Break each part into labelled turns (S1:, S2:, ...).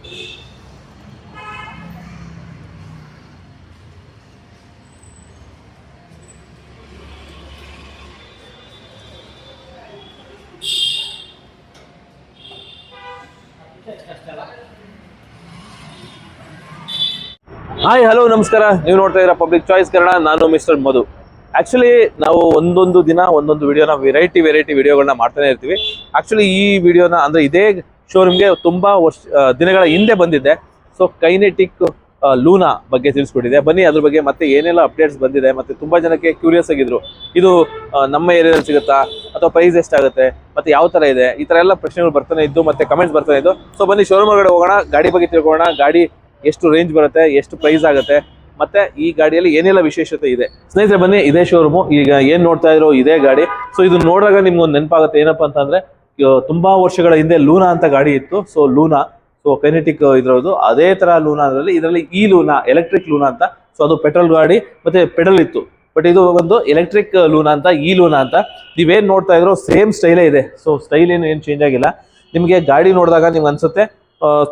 S1: Hi hello ನಮಸ್ಕಾರ. ನೀವು ನೋಡ್ತಾ ಇದ್ದೀರಾ ಪಬ್ಲಿಕ್ ಚಾಯ್ಸ್ ಕನ್ನಡ. ನಾನು ಮಿಸ್ಟರ್ ಮಧು. ಆಕ್ಚುಲಿ ನಾವು ಒಂದೊಂದು ದಿನ ಒಂದೊಂದು ವಿಡಿಯೋನ ವೆರೈಟಿ ವಿಡಿಯೋಗಳನ್ನ ಮಾಡ್ತಾನೆ ಇರ್ತೀವಿ. ಆಕ್ಚುಲಿ ಈ ವಿಡಿಯೋನ ಅಂದ್ರೆ ಇದೇ ಶೋರೂಮ್ಗೆ ತುಂಬಾ ದಿನಗಳ ಹಿಂದೆ ಬಂದಿದ್ದೆ. ಸೊ ಕೈನೆಟಿಕ್ ಲೂನಾ ಬಗ್ಗೆ ತಿಳಿಸ್ಕೊಟ್ಟಿದೆ. ಬನ್ನಿ ಅದ್ರ ಬಗ್ಗೆ ಮತ್ತೆ ಏನೆಲ್ಲ ಅಪ್ಡೇಟ್ಸ್ ಬಂದಿದೆ, ಮತ್ತೆ ತುಂಬಾ ಜನಕ್ಕೆ ಕ್ಯೂರಿಯಸ್ ಆಗಿದ್ರು, ಇದು ನಮ್ಮ ಏರಿಯಾದಲ್ಲಿ ಸಿಗುತ್ತಾ ಅಥವಾ ಪ್ರೈಸ್ ಎಷ್ಟಾಗುತ್ತೆ ಮತ್ತೆ ಯಾವ ತರ ಇದೆ, ಈ ತರ ಎಲ್ಲ ಪ್ರಶ್ನೆಗಳು ಬರ್ತಾನೆ ಇದ್ದು, ಮತ್ತೆ ಕಮೆಂಟ್ಸ್ ಬರ್ತಾನೆ ಇದ್ದು. ಸೊ ಬನ್ನಿ ಶೋರೂಮ್ ಒಳಗಡೆ ಹೋಗೋಣ, ಗಾಡಿ ಬಗ್ಗೆ ತಿಳ್ಕೊಳ್ಳೋಣ. ಗಾಡಿ ಎಷ್ಟು ರೇಂಜ್ ಬರುತ್ತೆ, ಎಷ್ಟು ಪ್ರೈಸ್ ಆಗುತ್ತೆ, ಮತ್ತೆ ಈ ಗಾಡಿಯಲ್ಲಿ ಏನೆಲ್ಲ ವಿಶೇಷತೆ ಇದೆ. ಸ್ನೇಹಿತರೆ ಬನ್ನಿ, ಇದೇ ಶೋರೂಮು. ಈಗ ಏನ್ ನೋಡ್ತಾ ಇರೋ ಇದೇ ಗಾಡಿ. ಸೊ ಇದು ನೋಡಿದಾಗ ನಿಮ್ಗೊಂದು ನೆನಪಾಗುತ್ತೆ ಏನಪ್ಪಾ ಅಂತಂದ್ರೆ, ತುಂಬಾ ವರ್ಷಗಳ ಹಿಂದೆ ಲೂನಾ ಅಂತ ಗಾಡಿ ಇತ್ತು. ಸೊ ಲೂನಾ, ಸೊ ಕೈನೆಟಿಕ್ ಇದ್ರದ್ದು ಅದೇ ತರ ಲೂನಾ ಇದರಲ್ಲಿ ಈ ಲೂನಾ ಎಲೆಕ್ಟ್ರಿಕ್ ಲೂನಾ ಅಂತ. ಸೊ ಅದು ಪೆಟ್ರೋಲ್ ಗಾಡಿ ಮತ್ತೆ ಪೆಡಲ್ ಇತ್ತು. ಬಟ್ ಇದು ಒಂದು ಎಲೆಕ್ಟ್ರಿಕ್ ಲೂನಾ ಅಂತ, ಈ ಲೂನಾ ಅಂತ. ನೀವೇನ್ ನೋಡ್ತಾ ಇದ್ರು ಸೇಮ್ ಸ್ಟೈಲೇ ಇದೆ. ಸೊ ಸ್ಟೈಲ್ ಏನು ಚೇಂಜ್ ಆಗಿಲ್ಲ. ನಿಮಗೆ ಗಾಡಿ ನೋಡಿದಾಗ ನಿಮ್ಗೆ ಅನ್ಸುತ್ತೆ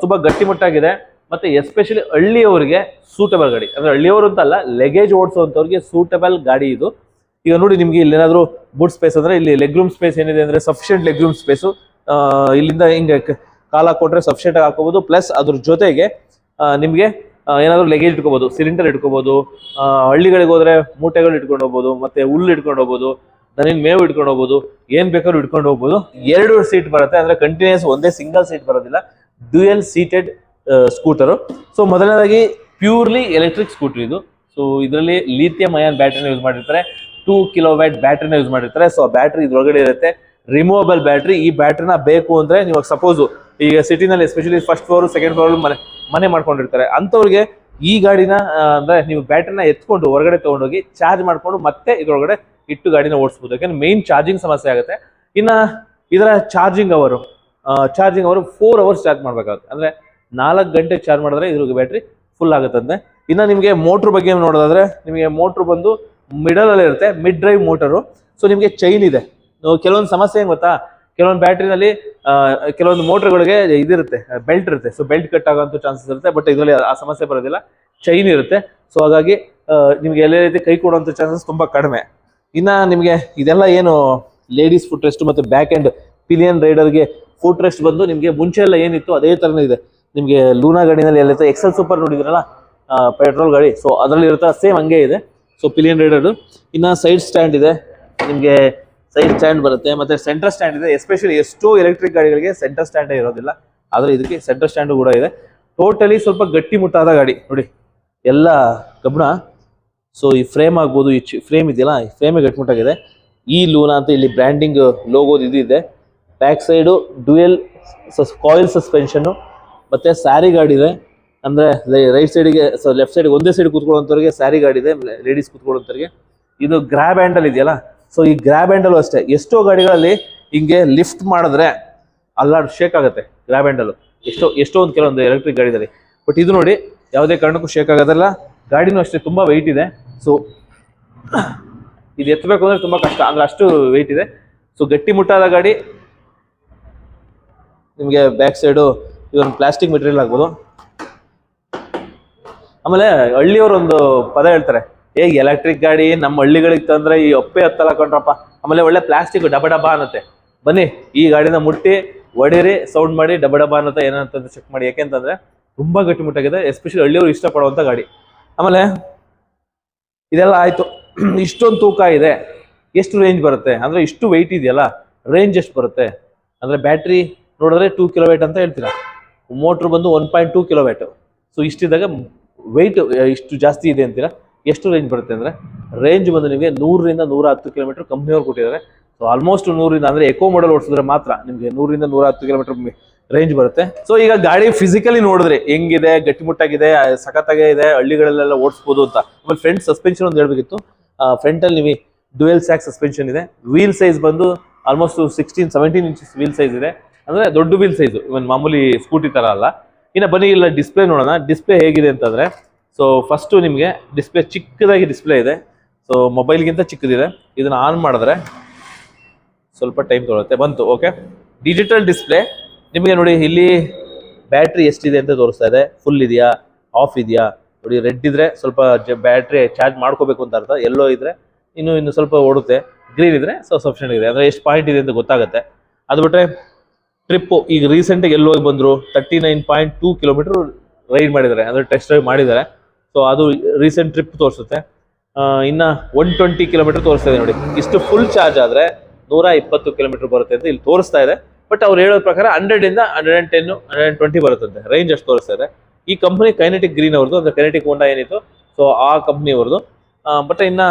S1: ತುಂಬಾ ಗಟ್ಟಿಮುಟ್ಟಾಗಿದೆ. ಮತ್ತೆ ಎಸ್ಪೆಷಲಿ ಹಳ್ಳಿಯವರಿಗೆ ಸೂಟಬಲ್ ಗಾಡಿ. ಅಂದ್ರೆ ಹಳ್ಳಿಯವರು ಅಂತಲ್ಲ, ಲೆಗೇಜ್ ಓಡಿಸುವಂತವ್ರಿಗೆ ಸೂಟಬಲ್ ಗಾಡಿ ಇದು. ಈಗ ನೋಡಿ, ನಿಮ್ಗೆ ಇಲ್ಲಿ ಏನಾದ್ರು ಬೂಟ್ ಸ್ಪೇಸ್ ಅಂದ್ರೆ ಇಲ್ಲಿ ಲೆಗ್ ರೂಮ್ ಸ್ಪೇಸ್ ಏನಿದೆ ಅಂದ್ರೆ ಸಫಿಷಿಯಂಟ್ ಲೆಗ್ ರೂಮ್ ಸ್ಪೇಸು. ಇಲ್ಲಿಂದ ಹಿಂಗೆ ಕಾಲ ಹಾಕೊಂಡ್ರೆ ಸಫಿಷಿಯಂಟ್ ಆಗಿ ಹಾಕೋಬಹುದು. ಪ್ಲಸ್ ಅದ್ರ ಜೊತೆಗೆ ನಿಮ್ಗೆ ಏನಾದ್ರು ಲಗೇಜ್ ಇಟ್ಕೋಬಹುದು, ಸಿಲಿಂಡರ್ ಇಟ್ಕೋಬಹುದು. ಹಳ್ಳಿಗಳಿಗೆ ಹೋದ್ರೆ ಮೂಟೆಗಳು ಇಟ್ಕೊಂಡು ಹೋಗ್ಬೋದು, ಮತ್ತೆ ಹುಲ್ಲು ಇಟ್ಕೊಂಡು ಹೋಗ್ಬೋದು, ದನಿನ ಮೇವು ಇಟ್ಕೊಂಡು ಹೋಗ್ಬೋದು, ಏನ್ ಬೇಕಾದ್ರೂ ಇಟ್ಕೊಂಡು ಹೋಗ್ಬೋದು. 2 ಸೀಟ್ ಬರುತ್ತೆ, ಅಂದ್ರೆ ಕಂಟಿನ್ಯೂಸ್ ಒಂದೇ ಸಿಂಗಲ್ ಸೀಟ್ ಬರೋದಿಲ್ಲ. Dual seated scooter. ಸೊ ಮೊದಲನೇದಾಗಿ ಪ್ಯೂರ್ಲಿ ಎಲೆಕ್ಟ್ರಿಕ್ ಸ್ಕೂಟರ್ ಇದು. ಸೊ ಇದರಲ್ಲಿ ಲಿಥಿಯಂ ಅಯಾನ್ ಬ್ಯಾಟ್ರಿನ ಯೂಸ್ ಮಾಡಿರ್ತಾರೆ. 2 ಕಿಲೋವ್ಯಾಟ್ ಬ್ಯಾಟ್ರಿನ ಯೂಸ್ ಮಾಡಿರ್ತಾರೆ. ಸೊ ಬ್ಯಾಟ್ರಿ ಇದ್ರೊಳಗಡೆ ಇರುತ್ತೆ, ರಿಮೂವಬಲ್ ಬ್ಯಾಟ್ರಿ. ಈ ಬ್ಯಾಟ್ರಿನ ಬೇಕು ಅಂದ್ರೆ ನೀವು ಸಪೋಸ್ ಈಗ ಸಿಟಿನಲ್ಲಿ especially first floor second floor ಮನೆ ಮಾಡ್ಕೊಂಡಿರ್ತಾರೆ, ಅಂಥವ್ರಿಗೆ ಈ ಗಾಡಿನ ಅಂದ್ರೆ ನೀವು ಬ್ಯಾಟ್ರಿನ ಎತ್ಕೊಂಡು ಹೊರಗಡೆ ತಗೊಂಡೋಗಿ ಚಾರ್ಜ್ ಮಾಡ್ಕೊಂಡು ಮತ್ತೆ ಇದ್ರೊಳಗಡೆ ಇಟ್ಟು ಗಾಡಿನ ಓಡಿಸ್ಬೋದು. ಯಾಕಂದ್ರೆ ಮೇನ್ ಚಾರ್ಜಿಂಗ್ ಸಮಸ್ಯೆ ಆಗುತ್ತೆ. ಇನ್ನ ಇದರ ಚಾರ್ಜಿಂಗ್ ಅವರು 4 ಅವರ್ಸ್ ಚಾರ್ಜ್ ಮಾಡ್ಬೇಕಾಗುತ್ತೆ. ಅಂದ್ರೆ 4 ಗಂಟೆ ಚಾರ್ಜ್ ಮಾಡಿದ್ರೆ ಇದ್ರ ಬ್ಯಾಟ್ರಿ ಫುಲ್ ಆಗುತ್ತಂತೆ. ಇನ್ನು ನಿಮಗೆ ಮೋಟ್ರ್ ಬಗ್ಗೆ ನೋಡೋದಾದ್ರೆ, ನಿಮಗೆ ಮೋಟ್ರ್ ಬಂದು ಮಿಡಲ್ ಅಲ್ಲಿ ಇರುತ್ತೆ, ಮಿಡ್ ಡ್ರೈವ್ ಮೋಟರು. ಸೊ ನಿಮಗೆ ಚೈನ್ ಇದೆ. ಕೆಲವೊಂದು ಸಮಸ್ಯೆ ಏನ್ ಗೊತ್ತಾ, ಕೆಲವೊಂದು ಬ್ಯಾಟ್ರಿನಲ್ಲಿ ಕೆಲವೊಂದು ಮೋಟರ್ಗಳಿಗೆ ಇದಿರುತ್ತೆ, ಬೆಲ್ಟ್ ಇರುತ್ತೆ. ಸೊ ಬೆಲ್ಟ್ ಕಟ್ ಆಗೋಂಥ ಚಾನ್ಸಸ್ ಇರುತ್ತೆ. ಬಟ್ ಇದರಲ್ಲಿ ಆ ಸಮಸ್ಯೆ ಬರೋದಿಲ್ಲ, ಚೈನ್ ಇರುತ್ತೆ. ಸೊ ಹಾಗಾಗಿ ನಿಮ್ಗೆ ಎಲ್ಲ ರೀತಿ ಕೈ ಕೊಡುವಂಥ ಚಾನ್ಸಸ್ ತುಂಬಾ ಕಡಿಮೆ. ಇನ್ನ ನಿಮಗೆ ಇದೆಲ್ಲ ಏನು ಲೇಡೀಸ್ ಫುಟ್ ರೆಸ್ಟ್ ಮತ್ತೆ ಬ್ಯಾಕ್ ಅಂಡ್ ಪಿಲಿಯನ್ ರೈಡರ್ಗೆ ಫುಟ್ ರೆಸ್ಟ್ ಬಂದು ನಿಮಗೆ ಮುಂಚೆ ಎಲ್ಲ ಏನಿತ್ತು ಅದೇ ತರನೇ ಇದೆ. ನಿಮಗೆ ಲೂನಾ ಗಾಡಿನಲ್ಲಿ ಎಲ್ಲ ಎಕ್ಸೆಲ್ ಸೂಪರ್ ನೋಡಿದ್ರಲ್ಲ, ಪೆಟ್ರೋಲ್ ಗಾಡಿ, ಸೊ ಅದರಲ್ಲಿ ಇರುತ್ತೆ ಸೇಮ್ ಹಂಗೆ ಇದೆ. So pillion rider. ಇನ್ನ ಸೈಡ್ ಸ್ಟ್ಯಾಂಡ್ ಇದೆ, ನಿಮಗೆ ಸೈಡ್ ಸ್ಟ್ಯಾಂಡ್ ಬರುತ್ತೆ, ಮತ್ತೆ ಸೆಂಟರ್ ಸ್ಟ್ಯಾಂಡ್ ಇದೆ. ಎಸ್ಪೆಷಲಿ ಎಷ್ಟೋ ಎಲೆಕ್ಟ್ರಿಕ್ ಗಾಡಿಗಳಿಗೆ ಸೆಂಟರ್ ಸ್ಟ್ಯಾಂಡೇ ಇರೋದಿಲ್ಲ, ಆದ್ರೆ ಇದಕ್ಕೆ ಸೆಂಟರ್ ಸ್ಟ್ಯಾಂಡು ಕೂಡ ಇದೆ. ಟೋಟಲಿ ಸ್ವಲ್ಪ ಗಟ್ಟಿಮುಟ್ಟಾದ ಗಾಡಿ ನೋಡಿ, ಎಲ್ಲ ಕಬ್ಬಣ. ಸೊ ಈ ಫ್ರೇಮ್ ಆಗ್ಬೋದು, ಈ ಫ್ರೇಮ್ ಇದೆಯಲ್ಲ, ಈ ಫ್ರೇಮೇ ಗಟ್ಟಿಮುಟ್ಟಾಗಿದೆ. ಈ ಲೂನಾ ಅಂತ ಇಲ್ಲಿ ಬ್ರ್ಯಾಂಡಿಂಗ್ ಲೋಗೋದು ಇದಿದೆ. Back side dual coil suspension, ಮತ್ತೆ ಸ್ಯಾರಿ ಗಾಡಿ ಇದೆ. ಅಂದ್ರೆ ರೈಟ್ ಸೈಡ್ಗೆ ಲೆಫ್ಟ್ ಸೈಡ್ ಒಂದೇ ಸೈಡ್ ಕೂತ್ಕೊಳ್ಳೋಂಥವ್ರಿಗೆ ಸ್ಯಾರಿ ಗಾಡಿ ಇದೆ, ಲೇಡೀಸ್ ಕೂತ್ಕೊಳ್ಳೋಂಥವ್ರಿಗೆ. ಇದು ಗ್ರಾಬ್ ಹ್ಯಾಂಡಲ್ ಇದೆಯಲ್ಲ, ಸೊ ಈ ಗ್ರಾಬ್ ಹ್ಯಾಂಡಲ್ ಅಷ್ಟೇ. ಎಷ್ಟೋ ಗಾಡಿಗಳಲ್ಲಿ ಹಿಂಗೆ ಲಿಫ್ಟ್ ಮಾಡಿದ್ರೆ ಅಲ್ಲಾಡ್ ಶೇಕ್ ಆಗುತ್ತೆ ಗ್ರಾಬ್ ಹ್ಯಾಂಡಲ್, ಎಷ್ಟೋ ಒಂದು ಕೆಲವೊಂದು ಎಲೆಕ್ಟ್ರಿಕ್ ಗಾಡಿದಲ್ಲಿ. ಬಟ್ ಇದು ನೋಡಿ, ಯಾವುದೇ ಕಾರಣಕ್ಕೂ ಶೇಕ್ ಆಗೋದಿಲ್ಲ. ಗಾಡಿನೂ ಅಷ್ಟೇ ತುಂಬಾ ವೆಯ್ಟ್ ಇದೆ. ಸೊ ಇದು ಎತ್ತಬೇಕು ಅಂದ್ರೆ ತುಂಬಾ ಕಷ್ಟ, ಅಂದ್ರೆ ಅಷ್ಟು ವೆಯ್ಟ್ ಇದೆ. ಸೊ ಗಟ್ಟಿ ಮುಟ್ಟಾದ ಗಾಡಿ. ನಿಮಗೆ ಬ್ಯಾಕ್ ಸೈಡು ಇದೊಂದು ಪ್ಲಾಸ್ಟಿಕ್ ಮೆಟೀರಿಯಲ್ ಆಗ್ಬೋದು. ಆಮೇಲೆ ಹಳ್ಳಿಯವರು ಒಂದು ಪದ ಹೇಳ್ತಾರೆ, ಎಲೆಕ್ಟ್ರಿಕ್ ಗಾಡಿ ನಮ್ಮ ಹಳ್ಳಿಗಳಿಗೆ ತಂದ್ರೆ ಈ ಅಪ್ಪೆ ಹತ್ತಲ್ಲ ಕೊಂಡ್ರಪ್ಪ. ಆಮೇಲೆ ಒಳ್ಳೆ ಪ್ಲಾಸ್ಟಿಕ್ ಡಬ ಡಬ ಅನ್ನತ್ತೆ. ಬನ್ನಿ ಈ ಗಾಡಿನ ಮುಟ್ಟಿ ಹೊಡೀರಿ, ಸೌಂಡ್ ಮಾಡಿ ಡಬ ಡಬ ಅನ್ನತ್ತೆ ಏನಂತ ಚೆಕ್ ಮಾಡಿ. ಯಾಕೆಂತಂದ್ರೆ ತುಂಬಾ ಗಟ್ಟಿಮುಟ್ಟಾಗಿದೆ, ಎಸ್ಪೆಷಲಿ ಹಳ್ಳಿಯವರು ಇಷ್ಟಪಡುವಂತ ಗಾಡಿ. ಆಮೇಲೆ ಇದೆಲ್ಲ ಆಯ್ತು, ಇಷ್ಟೊಂದು ತೂಕ ಇದೆ, ಎಷ್ಟು ರೇಂಜ್ ಬರುತ್ತೆ ಅಂದ್ರೆ, ಇಷ್ಟು ವೆಯ್ಟ್ ಇದೆಯಲ್ಲ, ರೇಂಜ್ ಎಷ್ಟು ಬರುತ್ತೆ ಅಂದ್ರೆ, ಬ್ಯಾಟ್ರಿ ನೋಡಿದ್ರೆ 2 ಕಿಲೋವ್ಯಾಟ್ ಅಂತ ಹೇಳ್ತೀರಾ, ಮೋಟ್ರ್ ಬಂದು 1.2 ಕಿಲೋವ್ಯಾಟ್. ಸೊ ಇಷ್ಟಿದ್ದಾಗ ವೆಯ್ಟ್ ಇಷ್ಟು ಜಾಸ್ತಿ ಇದೆ ಅಂತೀರಾ. ಎಷ್ಟು ರೇಂಜ್ ಬರುತ್ತೆ ಅಂದ್ರೆ, ರೇಂಜ್ ಬಂದು ನಿಮಗೆ 100ರಿಂದ 110 ಕಿಲೋಮೀಟರ್ ಕಂಪ್ನಿಯವ್ರು ಕೊಟ್ಟಿದ್ದಾರೆ. ಸೊ ಆಲ್ಮೋಸ್ಟ್ 100ರಿಂದ ಅಂದ್ರೆ ಎಕೋ ಮಾಡೆಲ್ ಓಡಿಸಿದ್ರೆ ಮಾತ್ರ ನಿಮಗೆ 100ರಿಂದ 110 ಕಿಲೋಮೀಟರ್ ರೇಂಜ್ ಬರುತ್ತೆ. ಸೊ ಈಗ ಗಾಡಿ ಫಿಸಿಕಲಿ ನೋಡಿದ್ರೆ ಹೆಂಗಿದೆ, ಗಟ್ಟಿಮುಟ್ಟಾಗಿದೆ, ಸಖತ್ತಾಗೆ ಇದೆ, ಹಳ್ಳಿಗಳಲ್ಲೆಲ್ಲ ಓಡಿಸ್ಬೋದು ಅಂತ. ಆಮೇಲೆ ಫ್ರಂಟ್ ಸಸ್ಪೆನ್ಷನ್ ಒಂದು ಹೇಳ್ಬೇಕಿತ್ತು. ಫ್ರಂಟ್ ಅಲ್ಲಿ ನಿಮಗೆ ಡ್ಯುಯಲ್ ಸ್ಯಾಕ್ ಸಸ್ಪೆನ್ಷನ್ ಇದೆ. ವೀಲ್ ಸೈಜ್ ಬಂದು ಆಲ್ಮೋಸ್ಟ್ 16-17 ಇಂಚಸ್ ವೀಲ್ ಸೈಜ್ ಇದೆ. ಅಂದ್ರೆ ದೊಡ್ಡ ವೀಲ್ ಸೈಜ್, ಇವನ್ ಮಾಮೂಲಿ ಸ್ಕೂಟಿ ತರ ಅಲ್ಲ. ಇನ್ನು ಬನ್ನಿ ಇಲ್ಲ ಡಿಸ್ಪ್ಲೇ ನೋಡೋಣ. ಡಿಸ್ಪ್ಲೇ ಹೇಗಿದೆ ಅಂತಂದ್ರೆ, ಸೊ ಫಸ್ಟ್ ನಿಮಗೆ ಡಿಸ್ಪ್ಲೇ ಚಿಕ್ಕದಾಗಿ ಡಿಸ್ಪ್ಲೇ ಇದೆ. ಸೊ ಮೊಬೈಲ್ಗಿಂತ ಚಿಕ್ಕದಿದೆ. ಇದನ್ನ ಆನ್ ಮಾಡಿದ್ರೆ ಸ್ವಲ್ಪ ಟೈಮ್ ತೊಗೊಳುತ್ತೆ. ಬಂತು, ಓಕೆ. ಡಿಜಿಟಲ್ ಡಿಸ್ಪ್ಲೇ ನಿಮಗೆ ನೋಡಿ, ಇಲ್ಲಿ ಬ್ಯಾಟ್ರಿ ಎಷ್ಟಿದೆ ಅಂತ ತೋರಿಸ್ತಾ ಇದೆ. ಫುಲ್ ಇದೆಯಾ, ಆಫ್ ಇದೆಯಾ ನೋಡಿ. ರೆಡ್ ಇದ್ರೆ ಸ್ವಲ್ಪ ಬ್ಯಾಟ್ರಿ ಚಾರ್ಜ್ ಮಾಡ್ಕೋಬೇಕು ಅಂತ ಅರ್ಥ, ಎಲ್ಲೋ ಇದ್ರೆ ಇನ್ನು ಸ್ವಲ್ಪ ಓಡುತ್ತೆ, ಗ್ರೀನ್ ಇದ್ರೆ ಸಫಿಷಿಯೆಂಟ್ ಇದೆ, ಅಂದರೆ ಎಷ್ಟು ಪಾಯಿಂಟ್ ಇದೆ ಅಂತ ಗೊತ್ತಾಗುತ್ತೆ. ಅದು ಬಿಟ್ಟರೆ ಟ್ರಿಪ್ಪು ಈಗ ರೀಸೆಂಟಾಗಿ ಎಲ್ಲಿ ಹೋಗಿ ಬಂದರು, 39.2 ಕಿಲೋಮೀಟರ್ ರೈಡ್ ಮಾಡಿದ್ದಾರೆ, ಅಂದರೆ ಟೆಸ್ಟ್ ಡ್ರೈವ್ ಮಾಡಿದ್ದಾರೆ. ಸೊ ಅದು ರೀಸೆಂಟ್ ಟ್ರಿಪ್ ತೋರಿಸುತ್ತೆ. ಇನ್ನು 120 ಕಿಲೋಮೀಟರ್ ತೋರಿಸ್ತಾ ಇದೆ ನೋಡಿ. ಇಷ್ಟು ಫುಲ್ ಚಾರ್ಜ್ ಆದರೆ 120 ಕಿಲೋಮೀಟರ್ ಬರುತ್ತೆ ಅಂತ ಇಲ್ಲಿ ತೋರಿಸ್ತಾ ಇದೆ. ಬಟ್ ಅವ್ರು ಹೇಳೋ ಪ್ರಕಾರ 100ಇಂದ 110 120 ಬರುತ್ತಂತೆ, ರೇಂಜ್ ಅಷ್ಟು ತೋರಿಸ್ತಾ ಇದೆ. ಈ ಕಂಪ್ನಿ ಕೈನೆಟಿಕ್ ಗ್ರೀನ್ ಅವ್ರದ್ದು, ಅಂದರೆ ಕೈನೆಟಿಕ್ ಹೋಂಡಾ ಏನಿತ್ತು ಸೊ ಆ ಕಂಪ್ನಿ ಅವ್ರದ್ದು. ಬಟ್ ಇನ್ನು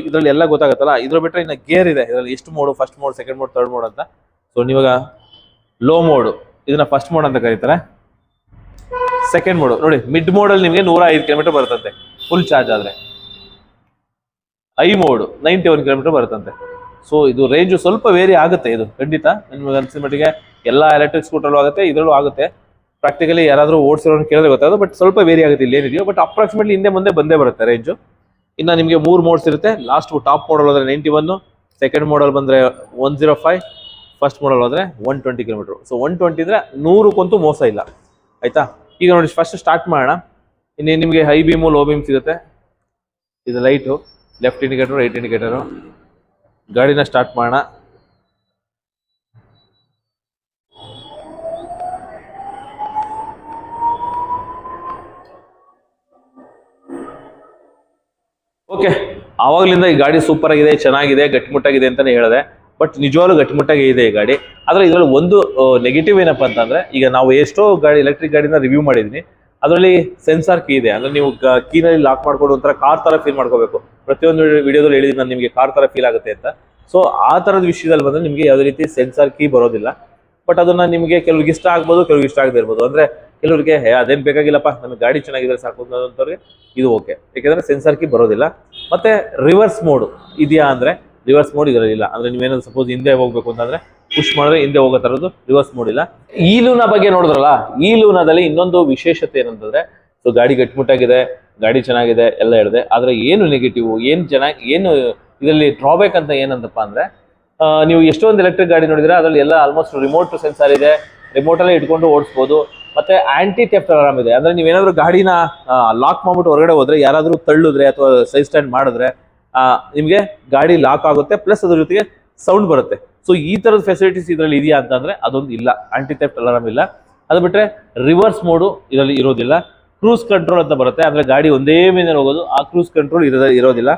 S1: ಇದರಲ್ಲಿ ಎಲ್ಲ ಗೊತ್ತಾಗುತ್ತಲ್ಲ. ಇದ್ರ ಬಿಟ್ಟರೆ ಇನ್ನು ಗೇರ್ ಇದೆ ಇದರಲ್ಲಿ, ಎಷ್ಟು mode, first mode, second mode, third mode ಅಂತ. ಸೊ ನೀವಾಗ ಲೋ ಮೋಡು ಇದನ್ನ ಫಸ್ಟ್ ಮೋಡ್ ಅಂತ ಕರೀತಾರೆ. ಸೆಕೆಂಡ್ ಮೋಡ್ ನೋಡಿ, ಮಿಡ್ ಮೋಡಲ್ಲಿ ನಿಮಗೆ 105 ಕಿಲೋಮೀಟರ್ ಬರುತ್ತಂತೆ ಫುಲ್ ಚಾರ್ಜ್ ಆದರೆ. ಐ ಮೋಡ್ 91 ಕಿಲೋಮೀಟರ್ ಬರುತ್ತಂತೆ. ಸೊ ಇದು ರೇಂಜು ಸ್ವಲ್ಪ ವೇರಿ ಆಗುತ್ತೆ, ಇದು ಖಂಡಿತ ನಿಮ್ಗೆ ಅನ್ಸಿದ ಮಟ್ಟಿಗೆ. ಎಲ್ಲ ಎಲೆಕ್ಟ್ರಿಕ್ ಸ್ಕೂಟರ್ಲ್ಲೂ ಆಗುತ್ತೆ, ಇದರಲ್ಲೂ ಆಗುತ್ತೆ. ಪ್ರಾಕ್ಟಿಕಲಿ ಯಾರಾದರೂ ಓಡಿಸಿರೋರು ಕೇಳಿದ್ರೆ ಗೊತ್ತಾಗೋದು, ಬಟ್ ಸ್ವಲ್ಪ ವೇರಿ ಆಗುತ್ತೆ ಇಲ್ಲಿ ಏನಿದೆಯೋ. ಬಟ್ ಅಪ್ರಾಕ್ಸಿಮೇಟ್ಲಿ ಹಿಂದೆ ಮುಂದೆ ಬಂದೇ ಬರುತ್ತೆ ರೇಂಜು. ಇನ್ನು ನಿಮಗೆ 3 ಮೋಡ್ಸ್ ಇರುತ್ತೆ. ಲಾಸ್ಟ್ ಟಾಪ್ ಮೋಡಲ್ ಹೋದರೆ 91, ಸೆಕೆಂಡ್ ಮೋಡಲ್ ಬಂದರೆ 105, ಫಸ್ಟ್ ಮೋಡಲ್ ಹೋದರೆ 120 ಕಿಲೋಮೀಟರ್. ಸೊ 120 ಇದ್ರೆ 100ಕ್ಕಂತೂ ಮೋಸ ಇಲ್ಲ, ಆಯ್ತಾ. ಈಗ ನೋಡಿ ಫಸ್ಟ್ ಸ್ಟಾರ್ಟ್ ಮಾಡೋಣ. ಇನ್ನೇನು ನಿಮಗೆ ಹೈ ಬೀಮು, ಲೋ ಬೀಮ್ ಸಿಗುತ್ತೆ. ಇದು light, left indicator, right indicator. ಗಾಡಿನ ಸ್ಟಾರ್ಟ್ ಮಾಡೋಣ. ಓಕೆ, ಆವಾಗಲಿಂದ ಈ ಗಾಡಿ ಸೂಪರ್ ಆಗಿದೆ, ಚೆನ್ನಾಗಿದೆ, ಗಟ್ಟಿಮುಟ್ಟಾಗಿದೆ ಅಂತಾನೆ ಹೇಳಿದೆ. ಬಟ್ ನಿಜವಾಗ್ಲೂ ಗಟ್ಟಿಮುಟ್ಟಾಗಿ ಇದೆ ಈ ಗಾಡಿ. ಆದರೆ ಇದರಲ್ಲಿ ಒಂದು ನೆಗೆಟಿವ್ ಏನಪ್ಪ ಅಂತಂದ್ರೆ, ಈಗ ನಾವು ಎಷ್ಟೋ ಗಾಡಿ ಎಲೆಕ್ಟ್ರಿಕ್ ಗಾಡಿನ ರಿವ್ಯೂ ಮಾಡಿದ್ವಿ, ಅದರಲ್ಲಿ ಸೆನ್ಸಾರ್ ಕೀ ಇದೆ. ಅಂದ್ರೆ ನೀವು ಕೀನಲ್ಲಿ ಲಾಕ್ ಮಾಡ್ಕೊಂಡು ಒಂಥರ ಕಾರ್ ತರ ಫೀಲ್ ಮಾಡ್ಕೋಬೇಕು. ಪ್ರತಿಯೊಂದು ವಿಡಿಯೋದಲ್ಲಿ ಹೇಳಿದ್ದೀನಿ ನಾನು ನಿಮಗೆ ಕಾರ್ ತರ ಫೀಲ್ ಆಗುತ್ತೆ ಅಂತ. ಸೊ ಆ ತರದ ವಿಷಯದಲ್ಲಿ ಬಂದ್ರೆ ನಿಮಗೆ ಯಾವುದೇ ರೀತಿ ಸೆನ್ಸಾರ್ ಕೀ ಬರೋದಿಲ್ಲ. ಬಟ್ ಅದನ್ನ ನಿಮಗೆ ಕೆಲವ್ರಿಗೆ ಇಷ್ಟ ಆಗ್ಬೋದು, ಕೆಲವ್ರಿಗೆ ಇಷ್ಟ ಆಗದೆ ಇರ್ಬೋದು. ಅಂದ್ರೆ ಕೆಲವರಿಗೆ ಅದೇನು ಬೇಕಾಗಿಲ್ಲಪ್ಪ, ನಮಗೆ ಗಾಡಿ ಚೆನ್ನಾಗಿದ್ರೆ ಸಾಕು ಅಂತವ್ರಿಗೆ ಇದು ಓಕೆ, ಯಾಕೆಂದ್ರೆ ಸೆನ್ಸಾರ್ ಕೀ ಬರೋದಿಲ್ಲ. ಮತ್ತೆ ರಿವರ್ಸ್ ಮೋಡ್ ಇದೆಯಾ ಅಂದ್ರೆ ರಿವರ್ಸ್ ಮೋಡ್ ಇದರಲ್ಲಿಲ್ಲ. ಅಂದ್ರೆ ನೀವೇನಾದ್ರು ಸಪೋಸ್ ಹಿಂದೆ ಹೋಗ್ಬೇಕು ಅಂತಂದ್ರೆ ಪುಷ್ ಮಾಡಿದ್ರೆ ಹಿಂದೆ ಹೋಗೋ ತರದ್ದು ರಿವರ್ಸ್ ಮೋಡ್ ಇಲ್ಲ. ಈ ಲೂನಾ ಬಗ್ಗೆ ನೋಡಿದ್ರಲ್ಲ, ಈ ಲೂನಾದಲ್ಲಿ ಇನ್ನೊಂದು ವಿಶೇಷತೆ ಏನಂತಂದ್ರೆ, ಸೊ ಗಾಡಿ ಗಟ್ಟಿಮುಟ್ಟಾಗಿದೆ, ಗಾಡಿ ಚೆನ್ನಾಗಿದೆ ಎಲ್ಲ ಹೇಳಿದೆ. ಆದ್ರೆ ಏನು ನೆಗೆಟಿವ್, ಏನು ಇದರಲ್ಲಿ ಡ್ರಾಬ್ಯಾಕ್ ಅಂತ ಏನಂತಪ್ಪ ಅಂದ್ರೆ, ನೀವು ಎಷ್ಟೊಂದು ಎಲೆಕ್ಟ್ರಿಕ್ ಗಾಡಿ ನೋಡಿದ್ರೆ ಅದರಲ್ಲಿ ಎಲ್ಲ ಆಲ್ಮೋಸ್ಟ್ ರಿಮೋಟ್ ಸೆನ್ಸಾರ್ ಇದೆ, ರಿಮೋಟಲ್ಲೇ ಇಟ್ಕೊಂಡು ಓಡಿಸ್ಬೋದು. ಮತ್ತೆ ಆಂಟಿ ಥೆಫ್ಟ್ ಅಲಾರ್ಮ್ ಇದೆ. ಅಂದ್ರೆ ನೀವೇನಾದ್ರೂ ಗಾಡಿನ ಲಾಕ್ ಮಾಡ್ಬಿಟ್ಟು ಹೊರಗಡೆ ಹೋದ್ರೆ, ಯಾರಾದ್ರೂ ತಳ್ಳಿದ್ರೆ ಅಥವಾ ಸೈಡ್ ಸ್ಟ್ಯಾಂಡ್ ಮಾಡಿದ್ರೆ ನಿಮಗೆ ಗಾಡಿ ಲಾಕ್ ಆಗುತ್ತೆ, ಪ್ಲಸ್ ಅದ್ರ ಜೊತೆಗೆ ಸೌಂಡ್ ಬರುತ್ತೆ. ಸೊ ಈ ತರದ ಫೆಸಿಲಿಟೀಸ್ ಇದರಲ್ಲಿ ಇದೆಯಾ ಅಂತಂದ್ರೆ ಅದೊಂದು ಇಲ್ಲ, ಆಂಟಿ ಥೆಫ್ಟ್ ಅಲಾರ್ಮ್ ಇಲ್ಲ. ಅದು ಬಿಟ್ರೆ ರಿವರ್ಸ್ ಮೋಡು ಇದರಲ್ಲಿ ಇರೋದಿಲ್ಲ. ಕ್ರೂಸ್ ಕಂಟ್ರೋಲ್ ಅಂತ ಬರುತ್ತೆ, ಅಂದ್ರೆ ಗಾಡಿ ಒಂದೇ ಮೇಲೆ ಹೋಗೋದು, ಆ ಕ್ರೂಸ್ ಕಂಟ್ರೋಲ್ ಇರೋದಿಲ್ಲ.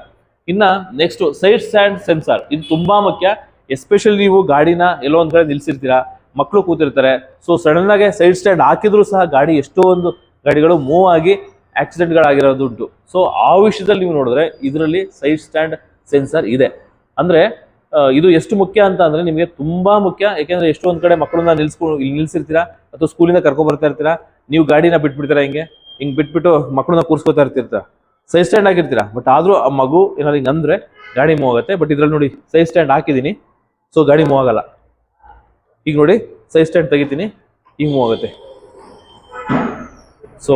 S1: ಇನ್ನ ನೆಕ್ಸ್ಟ್ ಸೈಡ್ ಸ್ಟ್ಯಾಂಡ್ ಸೆನ್ಸಾರ್, ಇದು ತುಂಬಾ ಮುಖ್ಯ. ಎಸ್ಪೆಷಲಿ ನೀವು ಗಾಡಿನ ಎಲ್ಲೋ ಒಂದ್ ಕಡೆ ನಿಲ್ಸಿರ್ತೀರಾ, ಮಕ್ಕಳು ಕೂತಿರ್ತಾರೆ, ಸೊ ಸಡನ್ ಆಗಿ ಸೈಡ್ ಸ್ಟ್ಯಾಂಡ್ ಹಾಕಿದ್ರು ಸಹ ಗಾಡಿ ಎಷ್ಟೊಂದು ಗಾಡಿಗಳು ಮೂವ್ ಆಗಿ ಆಕ್ಸಿಡೆಂಟ್ಗಳಾಗಿರೋದು ಉಂಟು. ಸೊ ಆ ವಿಷಯದಲ್ಲಿ ನೀವು ನೋಡಿದ್ರೆ ಇದರಲ್ಲಿ ಸೈಡ್ ಸ್ಟ್ಯಾಂಡ್ ಸೆನ್ಸರ್ ಇದೆ. ಅಂದ್ರೆ ಇದು ಎಷ್ಟು ಮುಖ್ಯ ಅಂತ ಅಂದ್ರೆ ನಿಮಗೆ ತುಂಬಾ ಮುಖ್ಯ. ಯಾಕೆಂದ್ರೆ ಎಷ್ಟೊಂದ್ ಕಡೆ ಮಕ್ಕಳನ್ನ ನಿಲ್ಸಿರ್ತೀರಾ ಅಥವಾ ಸ್ಕೂಲಿಂದ ಕರ್ಕೊಂಡ್ ಬರ್ತಾ ಇರ್ತೀರಾ, ನೀವು ಗಾಡಿನ ಬಿಟ್ಬಿಡ್ತೀರಾ, ಹಿಂಗ್ ಬಿಟ್ಬಿಟ್ಟು ಮಕ್ಕಳನ್ನ ಕೂರ್ಸ್ಕೊತಾ ಇರ್ತಿರ್ತೀರಾ, ಸೈಡ್ ಸ್ಟ್ಯಾಂಡ್ ಹಾಕಿರ್ತೀರಾ. ಬಟ್ ಆದ್ರೂ ಆ ಮಗು ಏನಾದ್ರು ಹಿಂಗ್ ಅಂದ್ರೆ ಗಾಡಿ ಮೂವ್ ಆಗುತ್ತೆ. ಬಟ್ ಇದ್ರಲ್ಲಿ ನೋಡಿ ಸೈಡ್ ಸ್ಟ್ಯಾಂಡ್ ಹಾಕಿದೀನಿ, ಸೊ ಗಾಡಿ ಮೂವ್ ಆಗಲ್ಲ. ಈಗ ನೋಡಿ ಸೈಡ್ ಸ್ಟ್ಯಾಂಡ್ ತೆಗಿತೀನಿ, ಈಗ ಮೂವ್ ಆಗುತ್ತೆ. ಸೊ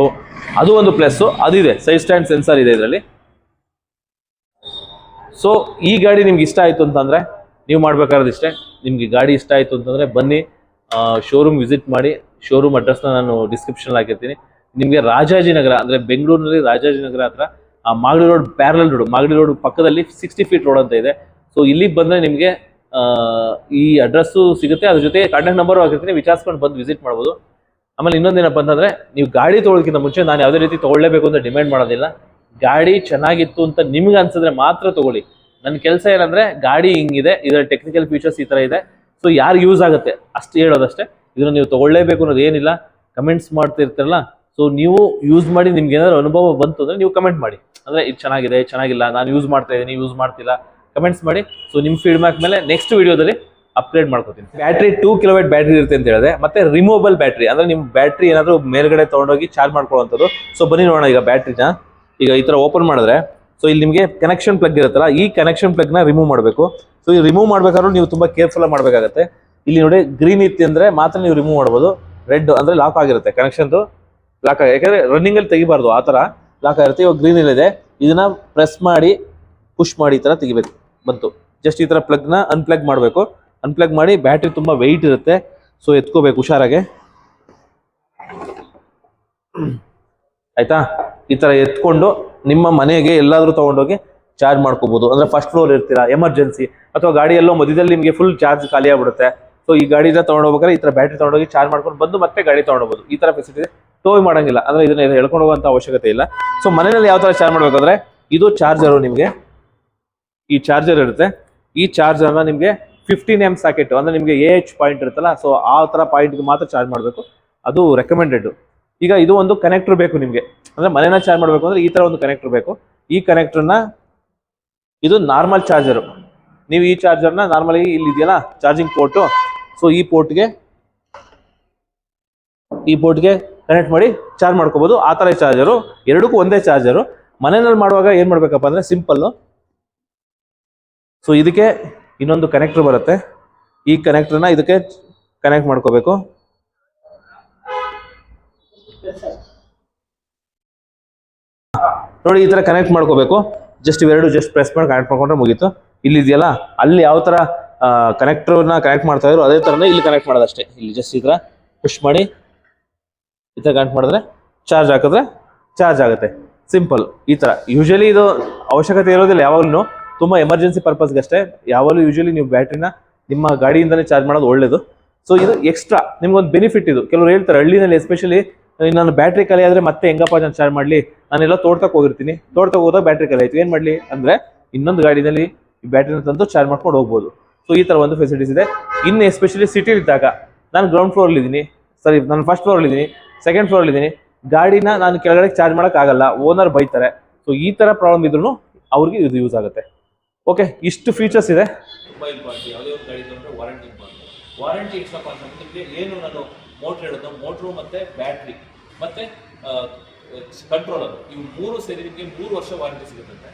S1: ಅದು ಒಂದು ಪ್ಲಸ್, ಅದಿದೆ, ಸೈಡ್ ಸ್ಟ್ಯಾಂಡ್ ಸೆನ್ಸಾರ್ ಇದೆ ಇದರಲ್ಲಿ. ಸೊ ಈ ಗಾಡಿ ನಿಮ್ಗೆ ಇಷ್ಟ ಆಯ್ತು ಅಂತಂದ್ರೆ ನೀವು ಮಾಡ್ಬೇಕಾದ್ರೆ ಇಷ್ಟೇ. ನಿಮ್ಗೆ ಗಾಡಿ ಇಷ್ಟ ಆಯ್ತು ಅಂತಂದ್ರೆ ಬನ್ನಿ, ಶೋರೂಮ್ ವಿಸಿಟ್ ಮಾಡಿ. ಶೋರೂಮ್ ಅಡ್ರೆಸ್ನ ನಾನು ಡಿಸ್ಕ್ರಿಪ್ಷನ್ ಹಾಕಿರ್ತೀನಿ. ನಿಮಗೆ ರಾಜಾಜಿನಗರ ಅಂದ್ರೆ ಬೆಂಗಳೂರಿನಲ್ಲಿ ರಾಜಾಜಿನಗರ ಹತ್ರ Magadi road parallel road, Magadi road ಪಕ್ಕದಲ್ಲಿ 60 ಫೀಟ್ ರೋಡ್ ಅಂತ ಇದೆ. ಸೊ ಇಲ್ಲಿಗೆ ಬಂದ್ರೆ ನಿಮಗೆ ಈ ಅಡ್ರೆಸ್ಸು ಸಿಗುತ್ತೆ, ಅದ್ರ ಜೊತೆ ಕಾಂಟ್ಯಾಕ್ಟ್ ನಂಬರ್ ಹಾಕಿರ್ತೀನಿ, ವಿಚಾರಿಸ್ಕೊಂಡು ಬಂದು ವಿಸಿಟ್ ಮಾಡ್ಬೋದು. ಆಮೇಲೆ ಇನ್ನೊಂದೇನಪ್ಪ ಅಂತಂದ್ರೆ, ನೀವು ಗಾಡಿ ತೊಗೊಳಕ್ಕಿಂತ ಮುಂಚೆ ನಾನು ಯಾವುದೇ ರೀತಿ ತೊಗೊಳ್ಳೇಬೇಕು ಅಂತ ಡಿಮ್ಯಾಂಡ್ ಮಾಡೋದಿಲ್ಲ. ಗಾಡಿ ಚೆನ್ನಾಗಿತ್ತು ಅಂತ ನಿಮ್ಗೆ ಅನ್ಸಿದ್ರೆ ಮಾತ್ರ ತಗೊಳ್ಳಿ. ನನ್ನ ಕೆಲಸ ಏನಂದ್ರೆ ಗಾಡಿ ಹಿಂಗಿದೆ, ಇದರ ಟೆಕ್ನಿಕಲ್ ಫೀಚರ್ಸ್ ಈ ತರ ಇದೆ, ಸೊ ಯಾರು ಯೂಸ್ ಆಗುತ್ತೆ ಅಷ್ಟು ಹೇಳೋದಷ್ಟೇ. ಇದನ್ನ ನೀವು ತಗೊಳ್ಳೇಬೇಕು ಅನ್ನೋದು ಏನಿಲ್ಲ. ಕಮೆಂಟ್ಸ್ ಮಾಡ್ತಿರ್ತಾರಲ್ಲ, ಸೊ ನೀವು ಯೂಸ್ ಮಾಡಿ ನಿಮ್ಗೆ ಏನಾದ್ರು ಅನುಭವ ಬಂತು ಅಂದ್ರೆ ನೀವು ಕಮೆಂಟ್ ಮಾಡಿ. ಅಂದ್ರೆ ಇದು ಚೆನ್ನಾಗಿದೆ, ಚೆನ್ನಾಗಿಲ್ಲ, ನಾನು ಯೂಸ್ ಮಾಡ್ತಾ ಇದ್ದೀನಿ, ಯೂಸ್ ಮಾಡ್ತಿಲ್ಲ, ಕಮೆಂಟ್ಸ್ ಮಾಡಿ. ಸೊ ನಿಮ್ಮ ಫೀಡ್ಬ್ಯಾಕ್ ಮೇಲೆ ನೆಕ್ಸ್ಟ್ ವಿಡಿಯೋದಲ್ಲಿ ಅಪ್ಗ್ರೇಡ್ ಮಾಡ್ಕೋತೀನಿ. ಬ್ಯಾಟ್ರಿ 2 kW ಬ್ಯಾಟ್ರಿ ಇರುತ್ತೆ ಅಂತ ಹೇಳಿದೆ. ಮತ್ತೆ ರಿಮೂವಬಲ್ ಬ್ಯಾಟ್ರಿ, ಅಂದ್ರೆ ನಿಮ್ಮ ಬ್ಯಾಟ್ರಿ ಏನಾದ್ರು ಮೇಲ್ಗಡೆ ತಗೊಂಡೋಗಿ ಚಾರ್ಜ್ ಮಾಡ್ಕೊಳ್ಳುವಂಥದ್ದು. ಸೊ ಬನ್ನಿ ನೋಡೋಣ. ಈಗ ಬ್ಯಾಟ್ರಿನ ಈಗ ಈ ತರ ಓಪನ್ ಮಾಡಿದ್ರೆ, ಸೊ ಇಲ್ಲಿ ನಿಮಗೆ ಕನೆಕ್ಷನ್ ಪ್ಲಗ್ ಇರುತ್ತಲ್ಲ, ಈ ಕನೆಕ್ಷನ್ ಪ್ಲಗ್ ನ ರಿಮೂವ್ ಮಾಡಬೇಕು. ಸೊ ಈ ರಿಮೂವ್ ಮಾಡ್ಬೇಕಾದ್ರೂ ನೀವು ತುಂಬಾ ಕೇರ್ಫುಲ್ ಆಗಿ ಮಾಡ್ಬೇಕಾಗತ್ತೆ. ಇಲ್ಲಿ ನೋಡಿ ಗ್ರೀನ್ ಇತ್ತು ಅಂದ್ರೆ ಮಾತ್ರ ನೀವು ರಿಮೂವ್ ಮಾಡ್ಬೋದು. ರೆಡ್ ಅಂದ್ರೆ ಲಾಕ್ ಆಗಿರುತ್ತೆ, ಕನೆಕ್ಷನ್ ಲಾಕ್ ಆಗಿ, ಯಾಕಂದ್ರೆ ರನ್ನಿಂಗ್ ಅಲ್ಲಿ ತೆಗಿಬಾರ್ದು, ಆ ತರ ಲಾಕ್ ಆಗಿರುತ್ತೆ. ಇವಾಗ ಗ್ರೀನ್ ಇದೆ, ಇದನ್ನ ಪ್ರೆಸ್ ಮಾಡಿ ಪುಷ್ ಮಾಡಿ ಈ ತರ ತೆಗಿಬೇಕು. ಬಂತು, ಜಸ್ಟ್ ಈ ತರ ಪ್ಲಗ್ ನ ಅನ್ಪ್ಲಗ್ ಮಾಡಬೇಕು. ಅನ್ಪ್ಲಗ್ ಮಾಡಿ, ಬ್ಯಾಟ್ರಿ ತುಂಬಾ ವೆಯ್ಟ್ ಇರುತ್ತೆ, ಸೊ ಎತ್ಕೋಬೇಕು ಹುಷಾರಾಗೆ. ಆಯ್ತಾ. ಈ ತರ ಎತ್ಕೊಂಡು ನಿಮ್ಮ ಮನೆಗೆ ಎಲ್ಲಾದ್ರೂ ತಗೊಂಡೋಗಿ ಚಾರ್ಜ್ ಮಾಡ್ಕೋಬಹುದು. ಅಂದ್ರೆ ಫಸ್ಟ್ ಫ್ಲೋರ್ ಇರ್ತೀರಾ, ಎಮರ್ಜೆನ್ಸಿ ಅಥವಾ ಗಾಡಿ ಎಲ್ಲೋ ಮಧ್ಯದಲ್ಲಿ ನಿಮಗೆ ಫುಲ್ ಚಾರ್ಜ್ ಖಾಲಿ ಆಗ್ಬಿಡುತ್ತೆ. ಸೊ ಈ ಗಾಡಿನ ತಗೊಂಡೋಗ್ಬೇಕಾದ್ರೆ ಈ ತರ ಬ್ಯಾಟ್ರಿ ತಗೊಂಡೋಗಿ ಚಾರ್ಜ್ ಮಾಡ್ಕೊಂಡು ಬಂದು ಮತ್ತೆ ಗಾಡಿ ತಗೊಂಡೋಗ್ಬೋದು. ಈ ತರ ಫೆಸಿಲಿಟಿ ಇದೆ. ಟೋವ್ ಮಾಡಂಗಿಲ್ಲ, ಅಂದ್ರೆ ಇದನ್ನ ಹೇಳ್ಕೊಂಡು ಹೋಗುವಂತ ಅವಶ್ಯಕತೆ ಇಲ್ಲ. ಸೊ ಮನೆಯಲ್ಲಿ ಯಾವ ತರ ಚಾರ್ಜ್ ಮಾಡ್ಬೇಕಂದ್ರೆ ಇದು ಚಾರ್ಜರು, ನಿಮಗೆ ಈ ಚಾರ್ಜರ್ ಇರುತ್ತೆ. ಈ ಚಾರ್ಜರ್ನ ನಿಮಗೆ 15 ಎಮ್ ಸಾಕೆಟ್ ಅಂದ್ರೆ ನಿಮಗೆ AH ಪಾಯಿಂಟ್ ಇರುತ್ತಲ್ಲ, ಸೊ ಆ ತರ ಪಾಯಿಂಟ್ಗೆ ಮಾತ್ರ ಚಾರ್ಜ್ ಮಾಡಬೇಕು, ಅದು ರೆಕಮೆಂಡೆಡ್. ಈಗ ಇದು ಒಂದು ಕನೆಕ್ಟರ್ ಬೇಕು ನಿಮಗೆ, ಅಂದ್ರೆ ಮನೆನ ಚಾರ್ಜ್ ಮಾಡಬೇಕು ಅಂದ್ರೆ ಈ ತರ ಒಂದು ಕನೆಕ್ಟರ್ ಬೇಕು. ಈ ಕನೆಕ್ಟರ್ನ ಇದು ನಾರ್ಮಲ್ ಚಾರ್ಜರು. ನೀವು ಈ ಚಾರ್ಜರ್ನ ನಾರ್ಮಲಿ ಇಲ್ಲಿ ಇದೆಯಲ್ಲ ಚಾರ್ಜಿಂಗ್ ಪೋರ್ಟು, ಸೊ ಈ ಪೋರ್ಟ್ಗೆ ಕನೆಕ್ಟ್ ಮಾಡಿ ಚಾರ್ಜ್ ಮಾಡ್ಕೋಬಹುದು. ಆ ತರ ಚಾರ್ಜರು, ಎರಡಕ್ಕೂ ಒಂದೇ ಚಾರ್ಜರು. ಮನೆಯಲ್ಲಿ ಮಾಡುವಾಗ ಏನ್ ಮಾಡ್ಬೇಕಪ್ಪ ಅಂದ್ರೆ ಸಿಂಪಲ್. ಸೊ ಇದಕ್ಕೆ ಇನ್ನೊಂದು ಕನೆಕ್ಟರ್ ಬರುತ್ತೆ, ಈ ಕನೆಕ್ಟರ್ನ ಇದಕ್ಕೆ ಕನೆಕ್ಟ್ ಮಾಡ್ಕೋಬೇಕು. ನೋಡಿ ಈ ತರ ಕನೆಕ್ಟ್ ಮಾಡ್ಕೋಬೇಕು. ಜಸ್ಟ್ ಇವೆರಡು ಜಸ್ಟ್ ಪ್ರೆಸ್ ಮಾಡಿ ಕನೆಕ್ಟ್ ಮಾಡ್ಕೊಂಡ್ರೆ ಮುಗೀತು. ಇಲ್ಲಿ ಇದೆಯಲ್ಲ ಅಲ್ಲಿ ಯಾವ ತರ ಕನೆಕ್ಟರ್ನ ಕನೆಕ್ಟ್ ಮಾಡ್ತಾ ಇದ್ರು ಅದೇ ತರನೇ ಇಲ್ಲಿ ಕನೆಕ್ಟ್ ಮಾಡೋದಷ್ಟೇ. ಇಲ್ಲಿ ಜಸ್ಟ್ ಈ ತರ ಪುಷ್ ಮಾಡಿ ಈ ತರ ಕನೆಕ್ಟ್ ಮಾಡಿದ್ರೆ ಚಾರ್ಜ್ ಹಾಕಿದ್ರೆ ಚಾರ್ಜ್ ಆಗುತ್ತೆ. ಸಿಂಪಲ್. ಈ ತರ ಯೂಶಲಿ ಇದು ಅವಶ್ಯಕತೆ ಇರೋದಿಲ್ಲ, ಯಾವಾಗಲೂ ತುಂಬಾ ಎಮರ್ಜೆನ್ಸಿ ಪರ್ಪಸ್ಗೆ ಅಷ್ಟೇ. ಯಾವಾಗಲೂ ಯೂಶಲಿ ನೀವು ಬ್ಯಾಟ್ರಿನ ನಿಮ್ಮ ಗಾಡಿಯಿಂದಲೇ ಚಾರ್ಜ್ ಮಾಡೋದು ಒಳ್ಳೇದು. ಸೊ ಇದು ಎಕ್ಸ್ಟ್ರಾ ನಿಮ್ಗೊಂದು ಬೆನಿಫಿಟ್. ಇದು ಕೆಲವರು ಹೇಳ್ತಾರೆ ಹಳ್ಳಿನಲ್ಲಿ ಎಸ್ಪೆಷಲಿ, ನಾನು ಬ್ಯಾಟ್ರಿ ಖಾಲಿ ಆದರೆ ಮತ್ತೆ ಹೆಂಗಪ್ಪ ನಾನು ಚಾರ್ಜ್ ಮಾಡಲಿ, ನಾನೆಲ್ಲ ತೋಟಕ್ಕೆ ಹೋಗಿರ್ತೀನಿ, ತೋಟಕ್ಕೆ ಹೋದಾಗ ಬ್ಯಾಟ್ರಿ ಖಾಲಿ ಆಯ್ತು, ಏನು ಮಾಡಲಿ ಅಂದರೆ ಇನ್ನೊಂದು ಗಾಡಿನಲ್ಲಿ ಈ ಬ್ಯಾಟ್ರಿನ ತಂದು ಚಾರ್ಜ್ ಮಾಡ್ಕೊಂಡು ಹೋಗ್ಬೋದು. ಸೊ ಈ ಥರ ಒಂದು ಫೆಸಿಲಿಟೀಸ್ ಇದೆ. ಇನ್ನು ಎಸ್ಪೆಷಲಿ ಸಿಟಿ ಇದ್ದಾಗ ನಾನು ಗ್ರೌಂಡ್ ಫ್ಲೋರ್ಲಿದ್ದೀನಿ, ನಾನು ಫಸ್ಟ್ ಫ್ಲೋರ್ಲಿದ್ದೀನಿ, ಸೆಕೆಂಡ್ ಫ್ಲೋರ್ಲಿದ್ದೀನಿ, ಗಾಡಿನ ನಾನು ಕೆಳಗಡೆ ಚಾರ್ಜ್ ಮಾಡೋಕ್ಕಾಗಲ್ಲ, ಓನರ್ ಬೈತಾರೆ. ಸೊ ಈ ಥರ ಪ್ರಾಬ್ಲಮ್ ಇದ್ರೂ ಅವ್ರಿಗೆ ಇದು ಯೂಸ್ ಆಗುತ್ತೆ. ಓಕೆ, ಇಷ್ಟು ಫೀಚರ್ಸ್ ಇದೆ. ತುಂಬ ಇಂಪಾರ್ಟೆಂಟ್. ಯಾವುದೇ ಒಂದು ಗಾಡಿ ತಗೊಂಡ್ರೆ ವಾರಂಟಿ ಇಂಪಾರ್ಟೆಂಟ್. ವಾರಂಟಿ ಎಷ್ಟಪ್ಪ ಅಂತಂದ್ರೆ ನಿಮಗೆ ಏನು ನಾನು ಮೋಟ್ರ್ ಹೇಳೋದು, ಮೋಟ್ರು ಮತ್ತು ಬ್ಯಾಟ್ರಿ ಮತ್ತು ಕಂಟ್ರೋಲರ್, ಇವು ಮೂರು ಸೇರಿ ನಿಮಗೆ 3 ವರ್ಷ ವಾರಂಟಿ ಸಿಗುತ್ತೆ.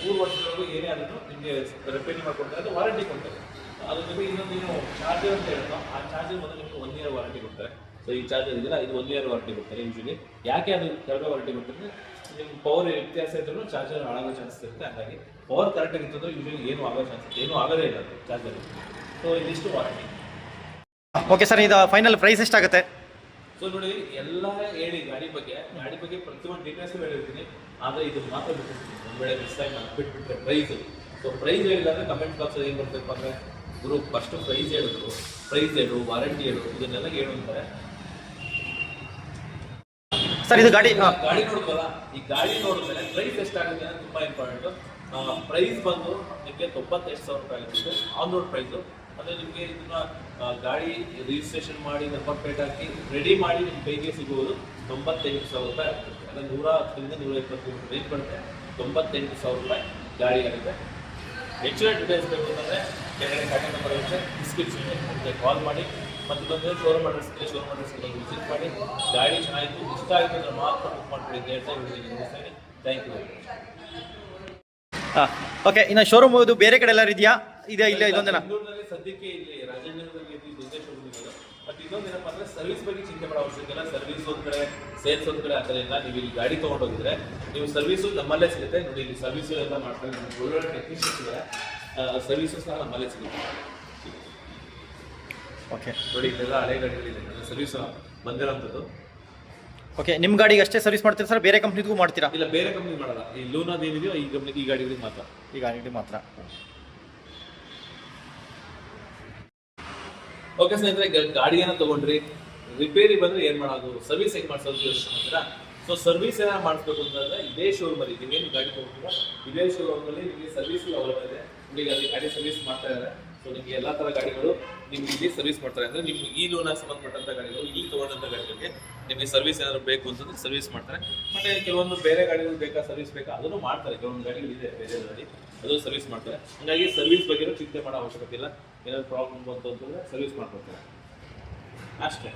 S1: 3 ವರ್ಷದವರೆಗೂ ಏನೇ ಆದರೂ ನಿಮಗೆ ರಿಪೇರಿ ಮಾಡ್ಕೊಡ್ತಾರೆ, ಅದು ವಾರಂಟಿ ಕೊಡ್ತಾರೆ. ಅದು ನಿಮಗೆ ಇನ್ನೊಂದು ಏನು ಚಾರ್ಜರ್ ಅಂತ ಹೇಳೋದು, ಆ ಚಾರ್ಜರ್ ಮೊದಲು ನಿಮಗೆ 1 ಇಯರ್ ವಾರಂಟಿ ಕೊಡ್ತಾರೆ. ಸೊ ಈ ಚಾರ್ಜರ್ ಇದೆಯಲ್ಲ ಇದು 1 ಇಯರ್ ವಾರಂಟಿ ಕೊಡ್ತಾರೆ ಯೂಶಲಿ. ಯಾಕೆ ಅದು ಕಡಿಮೆ ವಾರಂಟಿ ಕೊಡ್ತಾರೆ? ನಿಮ್ಮ ಪವರ್ ವ್ಯತ್ಯಾಸ ಇದ್ರೂ ಚಾರ್ಜರ್ ಹಾಳಾಗೋ ಚಾನ್ಸಸ್ ಇರುತ್ತೆ. ಹಾಗಾಗಿ ಪವರ್ ಕರೆಕ್ಟಾಗಿ ಇರ್ತಂದ್ರೆ ಯೂಶಲಿ ಏನೂ ಆಗೋ ಚಾನ್ಸಸ್ ಏನೂ ಆಗೋದೇ ಇಲ್ಲ ಚಾರ್ಜರ್. ಸೊ ಇದಿಷ್ಟು ವಾರಂಟಿ.
S2: ಓಕೆ ಸರ್, ಇದು ಫೈನಲ್ ಪ್ರೈಸ್ ಎಷ್ಟಾಗುತ್ತೆ?
S1: ಸೊ ನೋಡಿ, ಎಲ್ಲ ಹೇಳಿ ಗಾಡಿ ಬಗ್ಗೆ ಪ್ರತಿಯೊಂದು ಡೀಟೇಲ್ಸ್ ಹೇಳಿರ್ತೀನಿ. ಆದರೆ ಇದು ಮಾತ್ರ ಬಿಟ್ಟಿರ್ತೀನಿ, ಒಂದು ವೇಳೆ ಮಿಸ್ ಆಗಿ ನಾನು ಬಿಟ್ಬಿಟ್ರೆ ಪ್ರೈಸು. ಸೊ ಪ್ರೈಸ್ ಹೇಳಿಲ್ಲ ಅಂದರೆ ಕಮೆಂಟ್ ಬಾಕ್ಸಲ್ಲಿ ಏನು ಬರ್ತಪ್ಪ ಅಂದರೆ ಗುರು ಫಸ್ಟು ಪ್ರೈಸ್ ಹೇಳಿದ್ರು, ಪ್ರೈಸ್ ಹೇಳು, ವಾರಂಟಿ ಹೇಳು, ಇದನ್ನೆಲ್ಲ ಹೇಳು ಅಂತಾರೆ.
S2: ಸರ್ ಇದು ಗಾಡಿ
S1: ನೋಡಿದ್ವಲ್ಲ, ಈ ಗಾಡಿ ನೋಡಿದ್ಮೇಲೆ ಪ್ರೈಸ್ ಎಷ್ಟಾಗುತ್ತೆ ಅಂದರೆ ತುಂಬ ಇಂಪಾರ್ಟೆಂಟು. ಪ್ರೈಸ್ ಬಂದು ನಿಮಗೆ 98,000 ರೂಪಾಯಿ ಆಗುತ್ತೆ ಆನ್ ರೋಡ್ ಪ್ರೈಸು. ಅಂದರೆ ನಿಮಗೆ ಇದನ್ನ ಗಾಡಿ ರಿಜಿಸ್ಟ್ರೇಷನ್ ಮಾಡಿ ನಂಬರ್ ಪ್ಲೇಟ್ ಹಾಕಿ ರೆಡಿ ಮಾಡಿ ನಿಮ್ಮ ಕೈಗೆ ಸಿಗುವುದು 98,000 ರೂಪಾಯಿ ಆಗ್ತದೆ. ಅಂದರೆ 110ರಿಂದ 120 ರೇಂಜ್ ಬರುತ್ತೆ. 98,000 ರೂಪಾಯಿ ಗಾಡಿ ಆಗುತ್ತೆ. ಹೆಚ್ಚಿನ ಡೀಟೇಲ್ಸ್ ಬೇಕು ಅಂತಂದರೆ ಕೆಳಗಡೆ ಕಾಂಟ್ಯಾಕ್ಟ್ ನಂಬರ್ ಇರುತ್ತೆ, ಡಿಸ್ಕ್ರಿಪ್ಷನ್ಗೆ ಕಾಲ್ ಮಾಡಿ. ಮತ್ತು ಇನ್ನೊಂದು ಶೋರೂಮ್ ಅಡ್ರೆಸ್ ಇದೆ, ಶೋರೂಮ್ ಅಡ್ರೆಸ್ಗೆ ವಿಸಿಟ್ ಮಾಡಿ. ಗಾಡಿ ಚೆನ್ನಾಗಿತ್ತು, ಇಷ್ಟ ಆಯಿತು ಅಂದರೆ ಮಾತ್ರ ಬುಕ್ ಮಾಡ್ಕೊಳ್ಳಿ ಅಂತ ಹೇಳ್ತಾ video. Thank you very much.
S2: Okay, ಇನ್ನು ಶೋರೂಮ್ ಇದು ಬೇರೆ ಕಡೆ ಎಲ್ಲರೂ ಇದೆಯಾ? ಇದೆ ಇಲ್ಲ ಇದೊಂದೇನಾ?
S1: ಬೆಂಗಳೂರಿನಲ್ಲಿ ಸದ್ಯಕ್ಕೆ ಇಲ್ಲಿ ರಾಜೇಂದ್ರದಲ್ಲಿ ಒಂದೇ ಶೋರೂಮ್ ಇದೆ. ಬಟ್ ಇನ್ನೊಂದೇನಪ್ಪ ಅಂದರೆ ಸರ್ವಿಸ್ ಬಗ್ಗೆ ಚಿಂತೆ ಮಾಡೋ ಅವಶ್ಯಕ ಇಲ್ಲ. ಸರ್ವಿಸ್ ಒಂದು ಕಡೆ, ಸೇಲ್ಸ್ ಒಂದು ಕಡೆ ಆ ಥರ ಇಲ್ಲ. ನೀವು ಇಲ್ಲಿ ಗಾಡಿ ತೊಗೊಂಡೋಗಿದ್ರೆ ನೀವು ಸರ್ವಿಸು ನಮ್ಮಲ್ಲೇ ಸಿಗುತ್ತೆ. ನೋಡಿ ಇಲ್ಲಿ ಸರ್ವಿಸು ಎಲ್ಲ ಮಾಡ್ತಾರೆ, ಒಳ್ಳೊಳ್ಳೆ ಟೆಕ್ನಿಷಿಯನ್ಸ್ ಇದೆ, ಸರ್ವಿಸು ಸಹ ನಮ್ಮಲ್ಲೇ ಸಿಗುತ್ತೆ.
S2: ಓಕೆ
S1: ನೋಡಿ ಇದೆಲ್ಲ ಹಳೆ ಗಾಡಿಗಳಿದೆ, ಸರ್ವಿಸ್ ಬಂದಿರೋಂಥದ್ದು.
S2: ಓಕೆ, ನಿಮ್ಮ ಗಾಡಿಗೆ ಅಷ್ಟೇ ಸರ್ವಿಸ್ ಮಾಡ್ತೀರಾ ಸರ್, ಬೇರೆ ಕಂಪ್ನಿಗೂ ಮಾಡ್ತೀರಾ?
S1: ಇಲ್ಲ, ಬೇರೆ ಕಂಪ್ನಿ ಮಾಡಲ್ಲ. ಈ ಲೂನಾದ್ ಏನಿದೆಯೋ ಈ ಗಾಡಿಗಳಿಗೆ ಮಾತ್ರ.
S2: ಈ ಗಾಡಿಗೆ ಮಾತ್ರ.
S1: ಓಕೆ ಸ್ನೇಹಿತರೆ, ಗಾಡಿಯನ್ನು ತಗೊಂಡ್ರಿ, ರಿಪೇರಿ ಬಂದರೆ ಏನು ಮಾಡೋದು, ಸರ್ವಿಸ್ ಹೇಗೆ ಮಾಡಿಸೋದು ಯೋಚನೆ ಮಾಡ್ತೀರಾ? ಸೊ ಸರ್ವಿಸ್ ಏನಾರು ಮಾಡಿಸ್ಬೇಕು ಅಂತಂದರೆ ಇದೇ ಶೋರೂಮಲ್ಲಿ, ನೀವೇನು ಗಾಡಿ ತೊಗೊಂಡಿಲ್ಲ ಇದೇ ಶೋರೂಮಲ್ಲಿ ನಿಮಗೆ ಸರ್ವಿಸ್ ಅವೈಲೇಬಲ್ ಇದೆ. ನಿಮಗೆ ಅಲ್ಲಿ ಗಾಡಿ ಸರ್ವಿಸ್ ಮಾಡ್ತಾ ಇದ್ದಾರೆ. ಸೊ ನಿಮಗೆ ಎಲ್ಲ ಥರ ಗಾಡಿಗಳು ನಿಮ್ಗೆ ಇಲ್ಲಿ ಸರ್ವಿಸ್ ಮಾಡ್ತಾರೆ. ಅಂದರೆ ನಿಮ್ಗೆ ಈ ಲೋನಾಗಿ ಸಂಬಂಧಪಟ್ಟಂಥ ಗಾಡಿಗಳು, ಇಲ್ಲಿ ತೊಗೊಂಡಂಥ ಗಾಡಿಗಳಿಗೆ ನಿಮಗೆ ಸರ್ವಿಸ್ ಏನಾದ್ರು ಬೇಕು ಅಂತಂದ್ರೆ ಸರ್ವಿಸ್ ಮಾಡ್ತಾರೆ. ಮತ್ತು ಕೆಲವೊಂದು ಬೇರೆ ಗಾಡಿಗಳು ಬೇಕಾ, ಸರ್ವಿಸ್ ಬೇಕಾ, ಅದನ್ನು ಮಾಡ್ತಾರೆ. ಕೆಲವೊಂದು ಗಾಡಿಗಳು ಇದೆ ಬೇರೆ ಗಾಡಿ, ಅದು ಸರ್ವಿಸ್ ಮಾಡ್ತಾರೆ. ಹಾಗಾಗಿ ಸರ್ವಿಸ್ ಬಗ್ಗೆ ಚಿಂತೆ ಮಾಡೋ ಅವಶ್ಯಕತೆ ಇಲ್ಲ. ಏನಾದ್ರು ಪ್ರಾಬ್ಲಮ್ ಬಂತು ಅಂತಂದರೆ ಸರ್ವಿಸ್ ಮಾಡ್ಕೊಡ್ತಾರೆ ಅಷ್ಟೇ.